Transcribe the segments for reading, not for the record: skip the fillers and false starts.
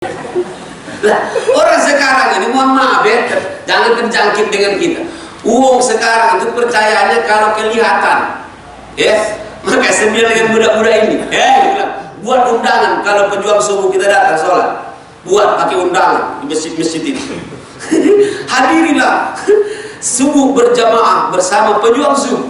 Lah, orang sekarang ini mohon maaf ya, jangan terjangkit dengan kita. Uang sekarang itu percayaannya kalau kelihatan, ya. Maka sembilan dengan budak-budak ini, buat undangan kalau pejuang subuh kita datang sholat, buat pakai undangan di masjid-masjid itu. Hadirilah subuh berjamaah bersama pejuang subuh.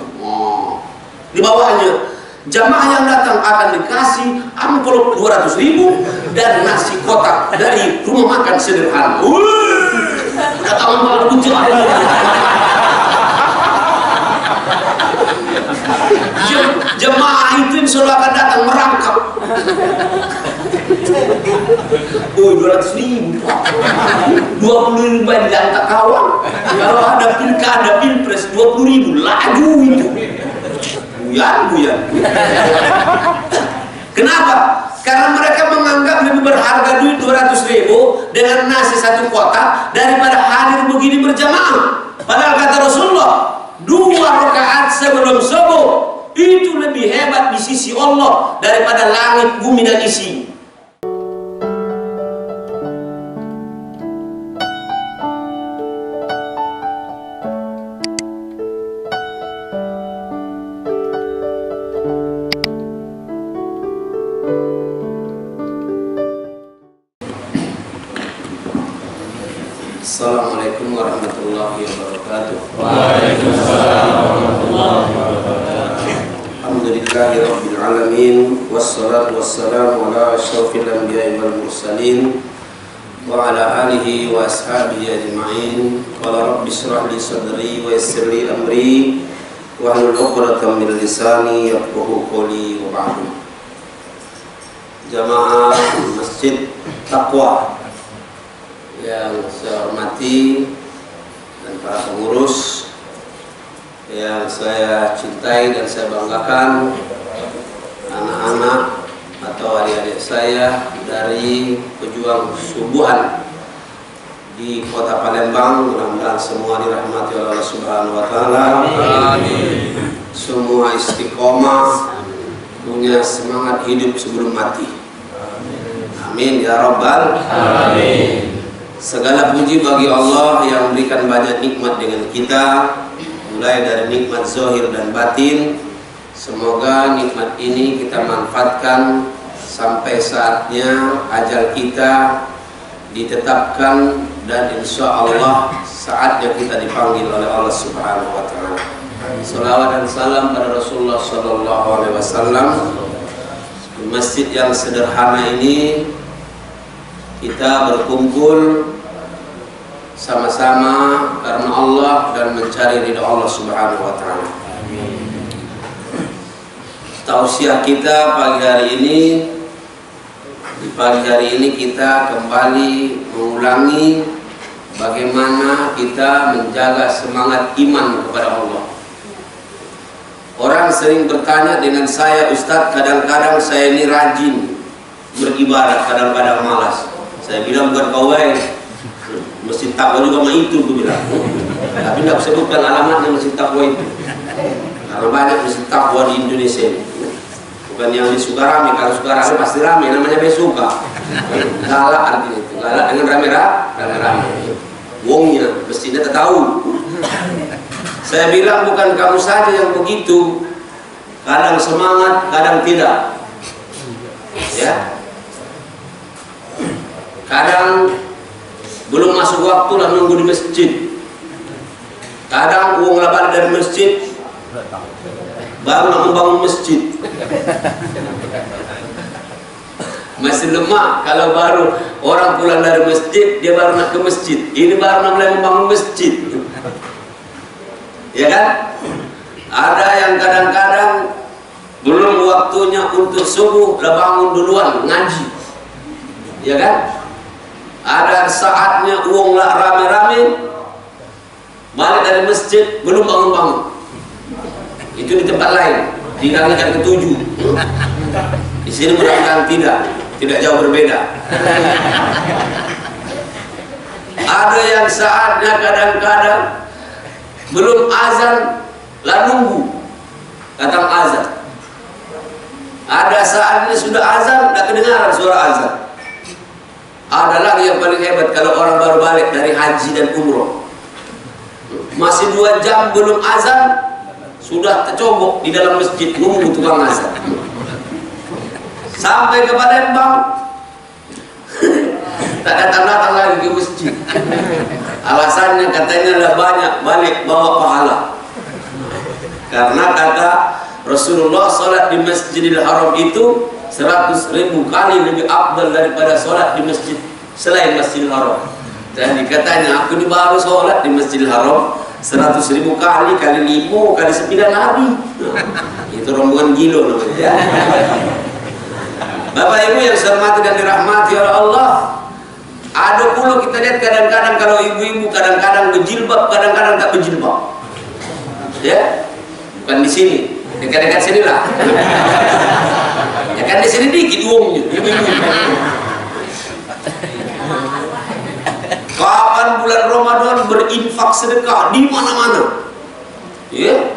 Di bawahnya jamaah yang datang akan dikasih amplop 200.000 dan nasi kotak dari rumah makan sederhana. Kata orang lucu. Jemaah itu yang selalu akan datang merangkap. 200.000, 20.000 diantar kawan. Kalau ada pilkada pilpres 20.000 laju itu. Buyan. Kenapa? Karena mereka menganggap lebih berharga duit 200.000 dengan nasi satu kotak daripada hadir begini berjamaah. Padahal kata Rasulullah, 2 rakaat sebelum subuh itu lebih hebat di sisi Allah daripada langit, bumi dan isi. Assalamualaikum warahmatullahi wabarakatuh. Waalaikumsalam warahmatullahi wabarakatuh. Alhamdulillahirabbil alamin wassalatu wassalamu ala asyrofil anbiya'i wal mursalin wa ala alihi wa ashabihi ajma'in. Qala rabbi shrah li sadri wa yassir li amri wa hlul 'uqdatam min lisani yafqahu qawli wa ba'du. Jamaah Masjid Taqwa yang saya hormati dan para pengurus yang saya cintai dan saya banggakan, anak-anak atau adik-adik saya dari pejuang subuhan di Kota Palembang, mudah-mudahan semua dirahmati oleh Allah Subhanahu wa taala. Amin. Semua istiqomah, punya semangat hidup sebelum mati. Amin ya rabbal alamin. Segala puji bagi Allah yang memberikan banyak nikmat dengan kita, mulai dari nikmat zahir dan batin. Semoga nikmat ini kita manfaatkan sampai saatnya ajal kita ditetapkan dan insya Allah saatnya kita dipanggil oleh Allah Subhanahu wa taala. Salawat dan salam pada Rasulullah sallallahu alaihi wasallam. Di masjid yang sederhana ini kita berkumpul sama-sama karena Allah dan mencari ridha Allah Subhanahu wa taala. Tausiah kita pagi hari ini, di pagi hari ini kita kembali mengulangi bagaimana kita menjaga semangat iman kepada Allah. Orang sering bertanya dengan saya, Ustadz, kadang-kadang saya ini rajin beribadah, kadang-kadang malas. Saya bilang bukan kau Masjid Taqwa juga mah itu, gue bilang. Tapi tidak sebutkan alamatnya Masjid Taqwa itu. Karena banyak Masjid Taqwa di Indonesia ini. Bukan yang di Sukarame. Kalau Sukarame pasti rame, namanya Besuka. Galak artinya itu. Galak dengan rame-rame. Wongnya, mestinya tahu. Saya bilang bukan kamu saja yang begitu. Kadang semangat, kadang tidak. Ya. Kadang belum masuk waktu lah nunggu di masjid. Kadang uang balik dari masjid baru nak membangun masjid. Masih lemah kalau baru orang pulang dari masjid dia baru nak ke masjid. Ini baru nak mulai membangun masjid. Ya kan? Ada yang kadang-kadang belum waktunya untuk subuh udah bangun duluan ngaji. Ya kan? Ada saatnya uang lah rame-rame balik dari masjid belum bangun-bangun. Itu di tempat lain, di langit yang ke-7. Di sini mudah-mudahan tidak jauh berbeda. Ada yang saatnya kadang-kadang belum azan lah nunggu datang azan. Ada saatnya sudah azan, tidak kedengaran suara azan. Ada lagi yang paling hebat kalau orang baru balik dari haji dan umroh. Masih 2 jam belum azan, sudah tercobok di dalam masjid nunggu tukang azan. Sampai ke Palembang, tak datang-datang lagi ke masjid. Alasannya katanya lah banyak balik bawa pahala. Karena kata Rasulullah, salat di Masjidil Haram itu 100.000 kali lebih afdal daripada salat di masjid selain Masjidil Haram. Jadi katanya aku ini baru salat di Masjidil Haram 100.000 kali kali 5 kali 9 hari. Itu rombongan gilo namanya ya. Bapak Ibu yang saya hormati dan dirahmati oleh Allah, ada pula kita lihat kadang-kadang kalau ibu-ibu kadang-kadang berjilbab, kadang-kadang tak berjilbab. Ya, bukan di sini, dekat-dekat sini lah. Ya kan di sini dikit uangnya. Kapan bulan Ramadan berinfak sedekah di mana-mana. Ya,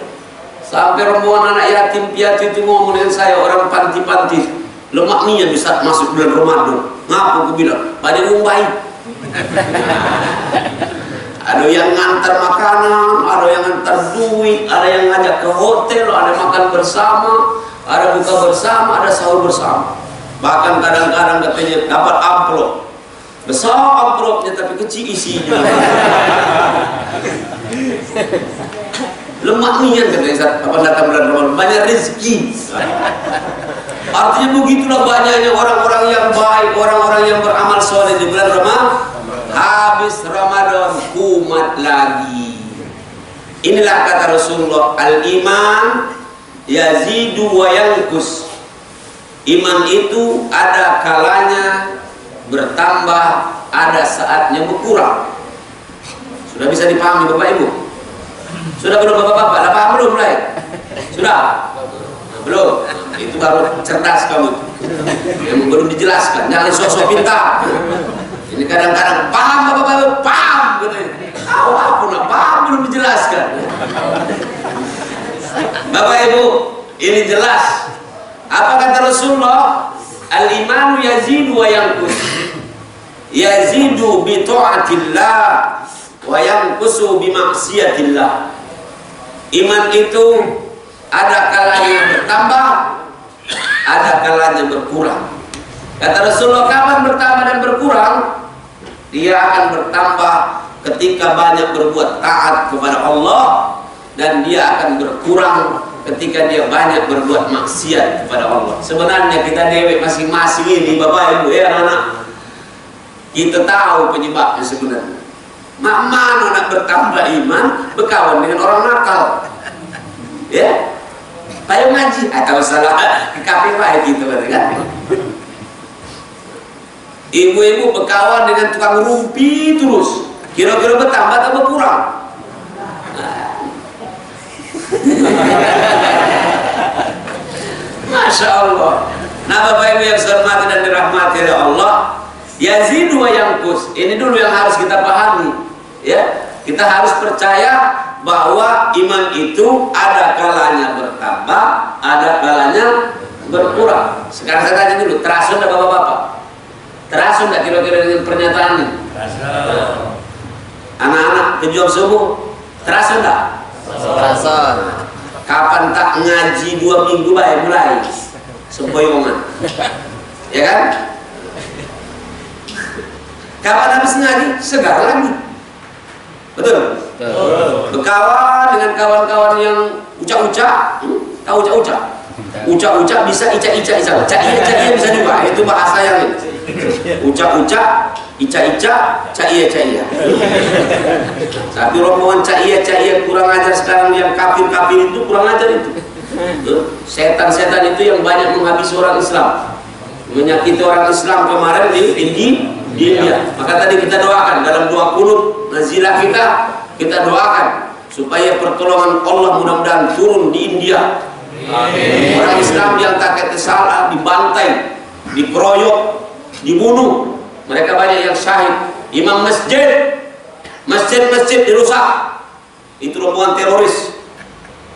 sampai rombongan anak yatim piatu itu ngomong dengan saya, orang panti-panti. Lemak niat bisa masuk bulan Ramadan. Ngapa aku bilang? Banyak uang baik. Ada yang ngantar makanan, ada yang ngantar duit, ada yang ngajak ke hotel, ada makan bersama, ada buka bersama, ada sahur bersama. Bahkan kadang-kadang katanya dapat amplop. Besar amplopnya tapi kecil isinya. Lemak niat katanya saat datang bulan Ramadan. Banyak rezeki. Artinya begitulah banyaknya orang-orang yang baik, orang-orang yang beramal soleh di bulan Ramadan. Habis Ramadan kumat lagi. Inilah kata Rasulullah, al-iman yazidu wa yanqus. Iman itu ada kalanya bertambah, ada saatnya berkurang. Sudah bisa dipahami Bapak Ibu? Sudah belum Bapak-bapak? Dah paham belum mulai? Sudah? Belum? Itu baru cerdas kamu. Yang belum dijelaskan, jangan sosok pintar. Ini kadang-kadang paham Bapak-bapak, paham katanya. Tahu aku nak paham belum dijelaskan. Bapak Ibu, ini jelas. Apa kata Rasulullah? Al-imanu yazidu wa yanqus. Yazidu bi ta'atillah wa yanqusu bi maksiatillah. Iman itu ada kalanya bertambah, ada kalanya berkurang. Kata Rasulullah, kapan bertambah dan berkurang? Dia akan bertambah ketika banyak berbuat taat kepada Allah, dan dia akan berkurang ketika dia banyak berbuat maksiat kepada Allah. Sebenarnya kita dewek masing-masing ini Bapak Ibu ya anak, kita tahu penyebabnya sebenarnya. Mana nak bertambah iman, berkawan dengan orang nakal. Ya? Ayo ngaji, atau salah ke kafe baik gitu kan. Ibu-ibu berkawan dengan tukang rumpi terus, kira-kira bertambah atau berkurang? Masya Allah. Nah Bapak Ibu yang saya hormati dan dirahmati oleh Allah, yazidu wa yanqus. Ini dulu yang harus kita pahami. Ya, kita harus percaya bahwa iman itu ada kalanya bertambah, ada kalanya berkurang. Sekarang saya tanya dulu, terasa enggak Bapak-bapak? Terasa enggak kira-kira dengan pernyataan ini? Terasa. Anak-anak pejuang subuh, terasa enggak? Terasa. Kapan tak ngaji 2 minggu baik mulai sempoyongan, ya kan? Kapan habis ngaji segar lagi, betul? Berkawan dengan kawan-kawan yang ucap-ucap, tahu ucap-ucap? Ucap-ucap bisa ica-ica, cak-iya bisa juga, itu bahasa yang ini. Ucap-ucap, ica-ica, cak-iya. Tapi rombongan cak-iya kurang ajar sekarang, yang kafir-kafir itu kurang ajar itu. Setan-setan itu yang banyak menghabisi orang Islam, menyakiti orang Islam kemarin di India. Maka tadi kita doakan dalam doa qunut nazilah kita doakan supaya pertolongan Allah mudah-mudahan turun di India. Amin. Orang Islam yang tak salah dibantai, dikeroyok, dibunuh, mereka banyak yang syahid. Imam masjid dirusak, itu rombongan teroris.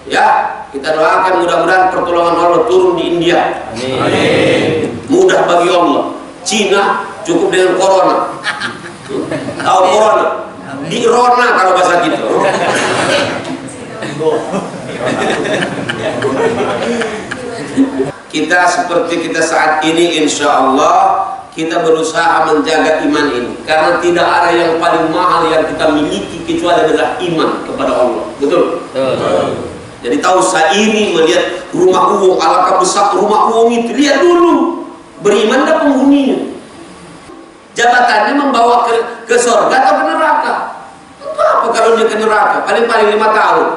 Ya, kita doakan mudah-mudahan pertolongan Allah turun di India. Amin. Mudah bagi Allah. Cina cukup dengan corona. Tahu corona? Di Rona kalau bahasa gitu. Kita seperti kita saat ini, insya Allah kita berusaha menjaga iman ini, karena tidak ada yang paling mahal yang kita miliki kecuali adalah iman kepada Allah. Betul? Jadi tahu sairi melihat rumah uang, alangkah besar rumah uang itu, lihat dulu beriman dan penghuninya. Jabatannya membawa ke surga atau ke neraka? Itu apa kalau dia ke neraka? Paling-paling 5 tahun.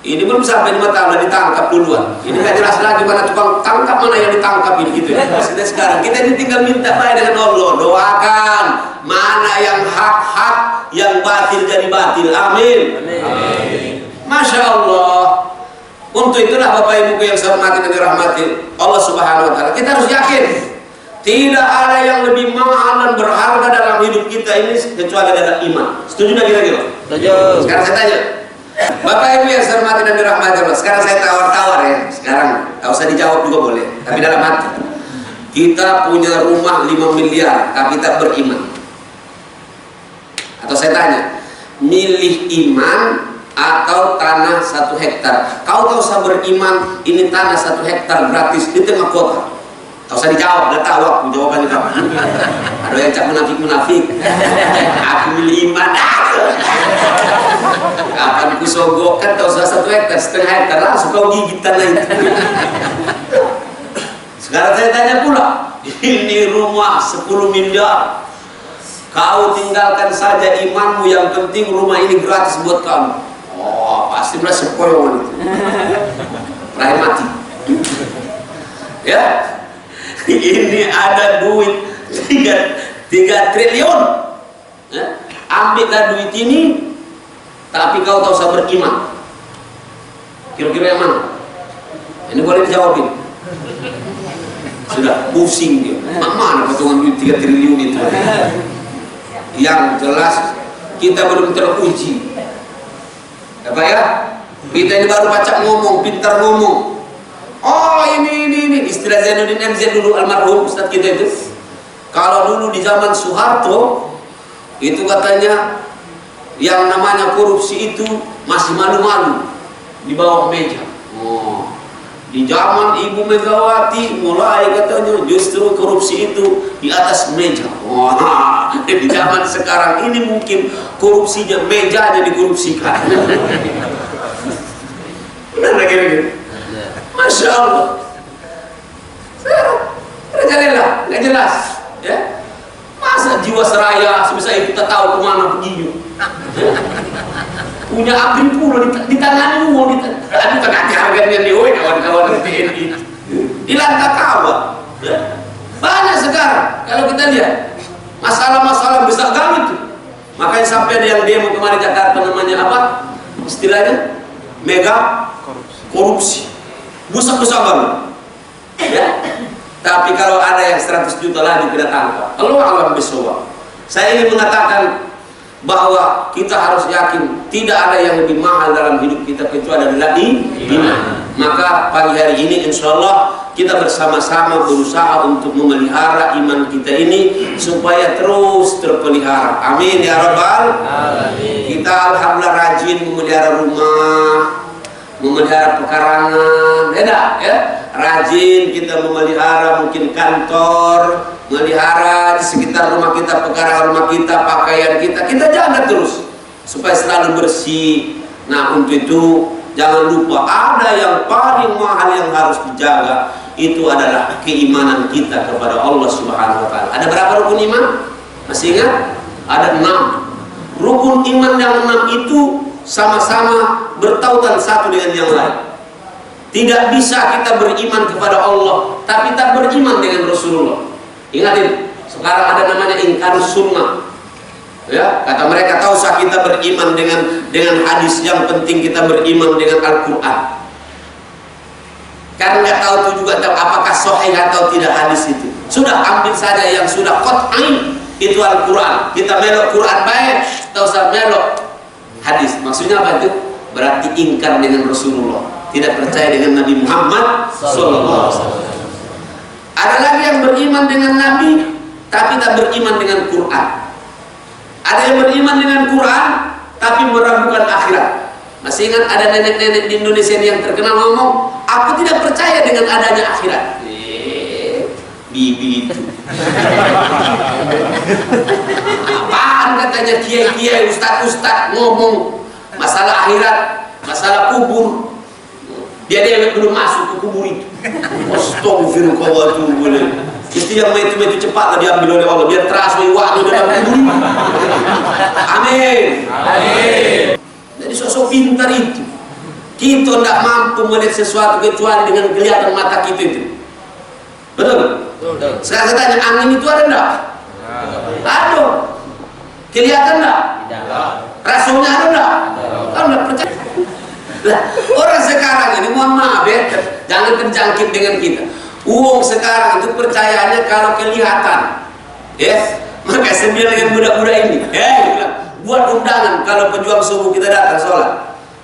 Ini belum sampai 5 tahun, ditangkap duluan. Ini nggak jelas lagi mana tukang tangkap, mana yang ditangkap ini gitu. Maksudnya sekarang kita ini tinggal minta baik dengan Allah, doakan mana yang hak-hak, yang batil jadi batil. Amin. Masya Allah. Untuk itulah Bapak Ibu yang saya hormati dan dirahmati Allah Subhanahu Wa Taala, kita harus yakin tidak ada yang lebih mahal dan berharga dalam hidup kita ini kecuali adalah iman. Setuju nggak kira-kira? Setuju. Sekarang saya tanya, Bapak Ibu yang saya hormati dan dirahmati Allah, sekarang saya tawar-tawar ya. Sekarang nggak usah dijawab juga boleh, tapi dalam hati. Kita punya rumah 5 miliar, tapi kita beriman. Atau saya tanya, milih iman atau tanah 1 hektar? Kau tahu saya beriman, ini tanah 1 hektar gratis di tengah kota. Tak usah dijawab, udah tahu aku jawabannya kapan. Ada yang cak munafik. Aku milih iman. Kapan ku sogokkan, tak usah 1 hektar, 1/2 hektar, langsung kau gigit tanah itu. Sekarang saya tanya pula, ini rumah 10 miliar. Kau tinggalkan saja imanmu, yang penting rumah ini gratis buat kamu. Oh, pasti merasa poyongan itu. Terakhir mati. Ya. Ini ada duit 3 triliun. Ambillah duit ini, tapi kau tak usah beriman. Kira-kira yang mana? Ini boleh dijawabin. Sudah pusing dia. Mana potongan duit 3 triliun itu? Yang jelas kita belum teruji. Apa ya? Kita ini baru baca ngomong, pintar ngomong. Oh ini istilah Zainuddin MZ dulu, almarhum Ustadz kita itu. Kalau dulu di zaman Soeharto itu katanya yang namanya korupsi itu masih malu-malu di bawah meja. Oh, di zaman Ibu Megawati mulai katanya justru korupsi itu di atas meja. Oh, di zaman sekarang ini mungkin korupsinya mejanya dikorupsikan. Benar lagi. Masya Allah. Rajalela, nggak jelas, ya. Masa jiwa seraya sebisa itu kita tahu kemana perginya? Punya abri pula di tangan uang, di tengah harganya di kawan-kawan TNI, di lantak kawan. Banyak sekarang kalau kita lihat masalah-masalah besar kali itu. Makanya sampai ada yang demo kemarin Jakarta, namanya apa? Istilahnya mega korupsi. Besar-besar banget. Ya. Tapi kalau ada yang 100 juta lagi kita tangkap, Allah alam bisawab. Saya ingin mengatakan bahwa kita harus yakin tidak ada yang lebih mahal dalam hidup kita kecuali adalah iman. Maka pagi hari ini insya Allah kita bersama-sama berusaha untuk memelihara iman kita ini supaya terus terpelihara. Amin ya rabbal alamin. Kita alhamdulillah rajin memelihara rumah, memelihara pekarangan, ya. Rajin kita memelihara mungkin kantor, melihara di sekitar rumah kita, pekarangan rumah kita, pakaian kita jaga terus supaya selalu bersih. Nah, untuk itu jangan lupa ada yang paling mahal yang harus dijaga, itu adalah keimanan kita kepada Allah Subhanahu Wa Taala. Ada berapa rukun iman? Masih ingat? Ada 6 rukun iman. Yang 6 itu sama-sama bertautan satu dengan yang lain. Tidak bisa kita beriman kepada Allah tapi tak beriman dengan Rasulullah. Ingatin, sekarang ada namanya ingkarus sunnah. Ya, kata mereka, tahu sah kita beriman dengan hadis, yang penting kita beriman dengan Al-Quran. Karena nggak tahu tuh juga apakah sahih atau tidak hadis itu. Sudah ambil saja yang sudah qat'i, itu Al-Quran. Kita melok Quran baik, tahu sah melok hadis. Maksudnya apa itu? Berarti ingkar dengan Rasulullah, tidak percaya dengan Nabi Muhammad SAW. Ada lagi yang beriman dengan Nabi tapi tak beriman dengan Quran. Ada yang beriman dengan Quran tapi meragukan akhirat. Masih ingat ada nenek-nenek di Indonesia yang terkenal ngomong, aku tidak percaya dengan adanya akhirat. Bibi itu. Apaan katanya kiai-kiai, ustaz-ustaz ngomong masalah akhirat, masalah kubur. Dia belum masuk ke kubur itu. Astagfirullahaladzim. Mesti yang itu cepat diambil oleh Allah biar terasa waktu dalam kubur. Amin. Amin. Jadi sosok pintar itu. Kita tidak mampu melihat sesuatu kecuali dengan kelihatan mata kita itu. Betul? Betul. Sekarang saya tanya, angin itu ada enggak? Ada. Kelihatan enggak? Tidak. Rasanya ada enggak? Kalau enggak percaya. Lah, orang sekarang ini mohon maaf ya, jangan terjangkit dengan kita. Uang sekarang itu percayaannya kalau kelihatan. Yes. Maka saya bilang dengan budak-budak ini, buat undangan kalau pejuang subuh kita datang sholat.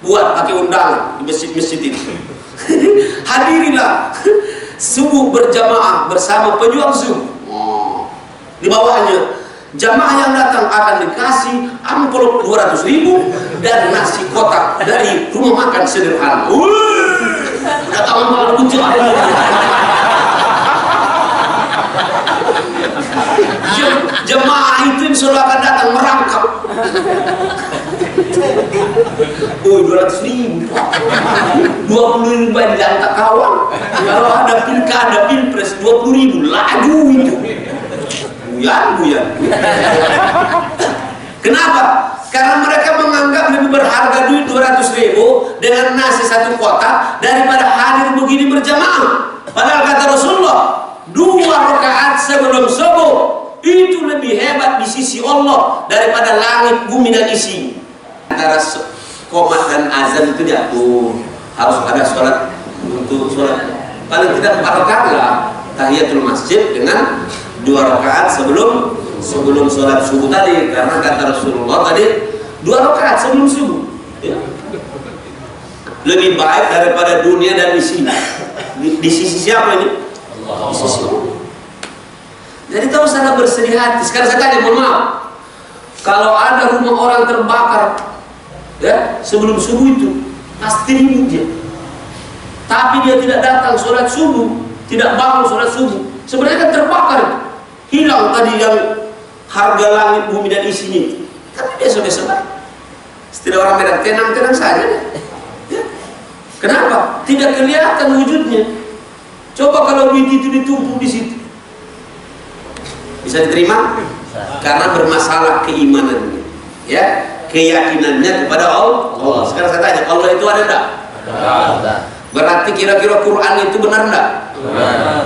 Buat pakai undangan di masjid-masjid itu. Hadirilah subuh berjamaah bersama pejuang subuh. Di bawahnya jamaah yang datang akan dikasih amplop 200.000 dan nasi kotak dari rumah makan sederhana. Kata orang lucu. Jemaah itu selalu akan datang merangkap. 200.000, 20.000 diantar kawan. Kalau ada pilkada, pilpres 20.000 lagu itu. Buyan. Kenapa? Karena mereka menganggap lebih berharga duit 200.000 dengan nasi satu kotak daripada hadir begini berjamaah. Padahal kata Rasulullah, 2 rakaat sebelum subuh itu lebih hebat di sisi Allah daripada langit, bumi dan isinya. Antara qomat dan azan itu jatuh, harus ada sholat untuk sholat. Paling tidak 4 rakaat lah tahiyatul masjid dengan 2 rakaat sebelum sholat subuh tadi, karena kata Rasulullah tadi 2 rakaat sebelum subuh ya, lebih baik daripada dunia dan isinya. Di sisi siapa ini? Allah. Di sisi Allah. Jadi tahu sana bersedih hati. Sekarang saya tanya, mohon maaf, kalau ada rumah orang terbakar ya sebelum subuh itu pasti ribut dia, tapi dia tidak datang sholat subuh, tidak bangun sholat subuh, sebenarnya kan terbakar, hilang tadi yang harga langit, bumi dan isinya. Tapi besok-besok setiap orang Medan tenang-tenang saja ya. Kenapa? Tidak kelihatan wujudnya. Coba kalau duit itu ditumpuk di situ, bisa diterima? Karena bermasalah keimanannya, ya, keyakinannya kepada Allah. Sekarang saya tanya, Allah itu ada enggak? Ada. Berarti kira-kira Quran itu benar enggak? Benar.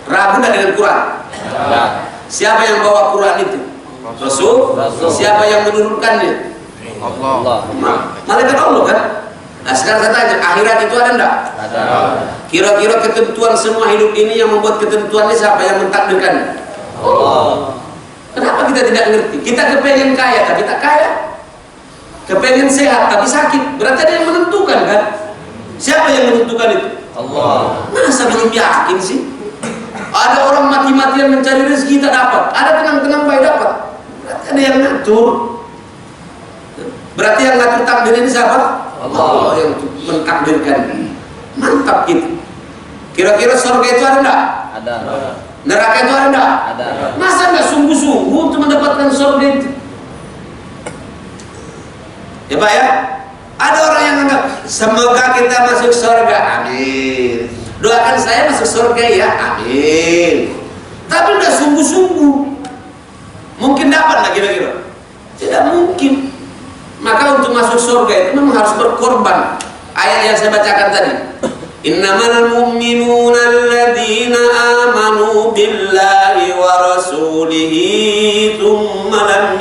Ragu enggak dengan Quran? Benar. Siapa yang bawa Quran itu? Rasul. Siapa yang menurunkannya? Allah. Malaikat Allah kan? Nah sekarang saya tanya, akhirat itu ada enggak? Ada. Kira-kira ketentuan semua hidup ini yang membuat ketentuan ini siapa yang mentakdirkan? Allah. Kenapa kita tidak ngerti? Kita kepengen kaya tapi tak kaya, kepengen sehat tapi sakit. Berarti ada yang menentukan kan? Siapa yang menentukan itu? Allah. Masa belum yakin sih? Ada orang mati-matian mencari rezeki tak dapat, ada tenang-tenang baik dapat. Berarti ada yang ngatur. Berarti yang ngatur takdir ini siapa? Allah yang mentakdirkan. Mantap gitu. Kira-kira surga itu ada enggak? Ada. Neraka itu ada enggak? Ada. Masa enggak sungguh-sungguh untuk mendapatkan surga itu? Ya Pak ya? Ada orang yang anggap semoga kita masuk surga, amin. Doakan saya masuk surga ya, amin. Tapi enggak sungguh-sungguh. Mungkin dapat enggak kira-kira? Tidak mungkin. Maka untuk masuk surga itu memang harus berkorban. Ayat yang saya bacakan tadi, innamal mu'minuna alladzina amanu billahi wa rasulihi thumma lam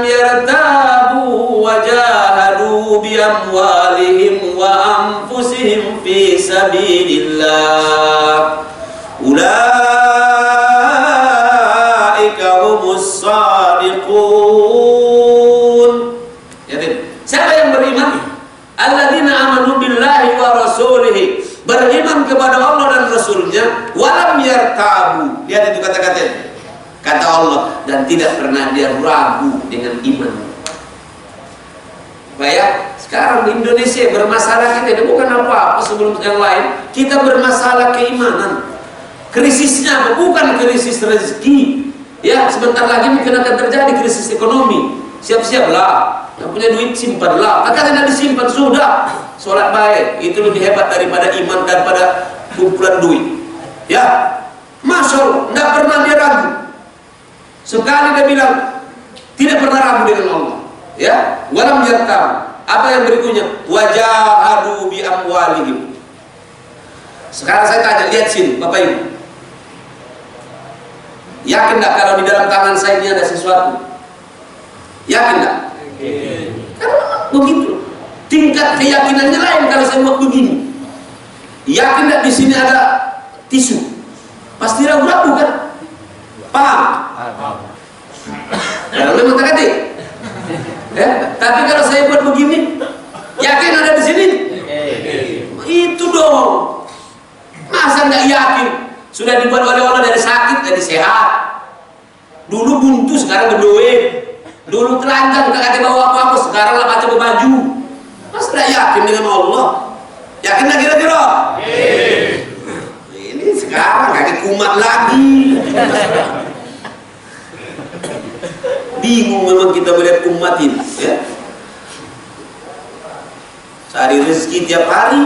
yartabu wa jahadu bi amwalihim wa anfusihim fi sabilillah ulaika humus shadiqun. Siapa yang beriman? Alladzina amanu billahi wa rasulihi, beriman kepada Allah dan Rasulnya, walam kata Allah, dan tidak pernah dia ragu dengan iman. Baik, sekarang di Indonesia bermasalah kita ini bukan apa-apa sebelum yang lain. Kita bermasalah keimanan. Krisisnya bukan krisis rezeki. Ya, sebentar lagi mungkin akan terjadi krisis ekonomi. Siap-siaplah. Yang punya duit simpanlah. Kakak tidak disimpan sudah. Sholat baik itu lebih hebat daripada iman daripada kumpulan duit. Ya, Masya Allah, tidak pernah dia ragu. Sekali dia bilang tidak pernah ragu dengan Allah. Ya, walam yartab. Apa yang berikutnya? Wajahadu bi amwalihim. Sekarang saya tanya, lihat sini Bapak Ibu. Yakin tak kalau di dalam tangan saya ini ada sesuatu? Yakin tak? Karena begitu. Tingkat keyakinannya lain kalau saya buat begini. Yakin tak di sini ada tisu? Pasti ragu-ragu kan? Paham? Kalau memang tak ada. Ya, tapi kalau saya buat begini, yakin ada di sini? Itu dong. Masa nggak yakin? Sudah dibuat oleh Allah dari sakit jadi sehat. Dulu buntu, sekarang berduit. Dulu telanjang, tak ada bawa apa-apa, sekarang lah baca berbaju. Masa nggak yakin dengan Allah? Yakin nggak kira-kira? Ini sekarang kayak kumat lagi. Bingung memang kita melihat umat ini, ya. Cari rezeki tiap hari,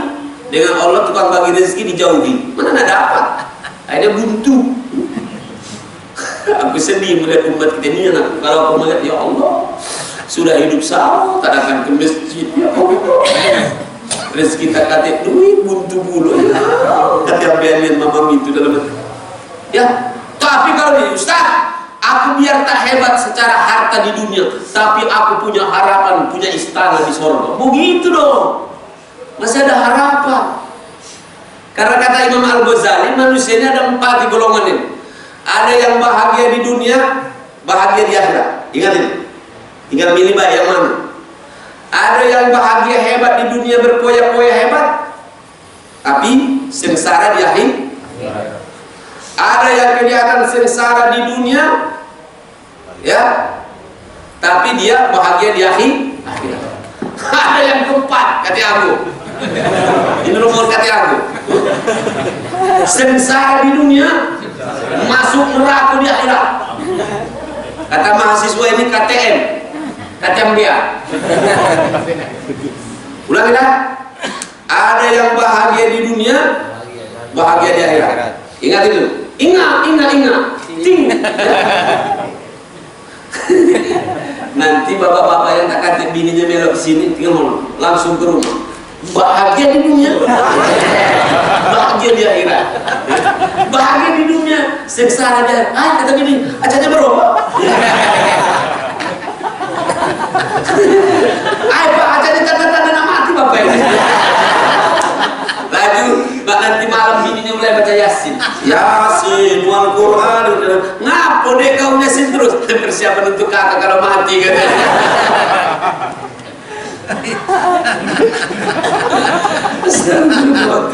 dengan Allah tukang bagi rezeki dijauhi, mana nak dapat? Akhirnya buntu. Aku sedih melihat umat kita ini. Kalau aku melihat, ya Allah, sudah hidup sama, tak datang ke masjid, ya Allah. Rezeki tak katik duit, buntu bulu, ya. Kata biarin mamam itu dalam. Ya, tapi kalau dia Ustaz, aku biar tak hebat secara harta di dunia, tapi aku punya harapan, punya istana di sorga. Begitu dong. Masih ada harapan. Karena kata Imam Al-Ghazali, manusia ini ada 4 golongan ini. Ada yang bahagia di dunia, bahagia di akhirat. Ingat ini. Tinggal pilih baik yang mana. Ada yang bahagia hebat di dunia, berpoya-poya hebat, tapi sengsara di akhir. Ada yang kelihatan sengsara di dunia, ya, tapi dia bahagia di akhir. Ada yang keempat, kata aku. Ini nomor kata aku. Sengsara di dunia, masuk neraka di akhirat. Kata mahasiswa ini KTM, kacang dia. Ulang kita. Ada yang bahagia di dunia, bahagia di akhirat. Ingat itu. Ingat. Ting. Nanti bapak-bapak yang tak kata bininya belok sini, tinggal langsung ke rumah. Bahagia di dunia, bahagia di akhirat. Bahagia di dunia, sengsara di akhirat. Kata bini, acanya berubah. Pak, acanya tanda-tanda nak mati bapak ini. Laju, nanti malam bininya mulai baca Yasin. Yasin, wal Quran. Ngapo deh kau Yasin terus? Persiapan untuk kakak kalau mati kan? Astagfirullah.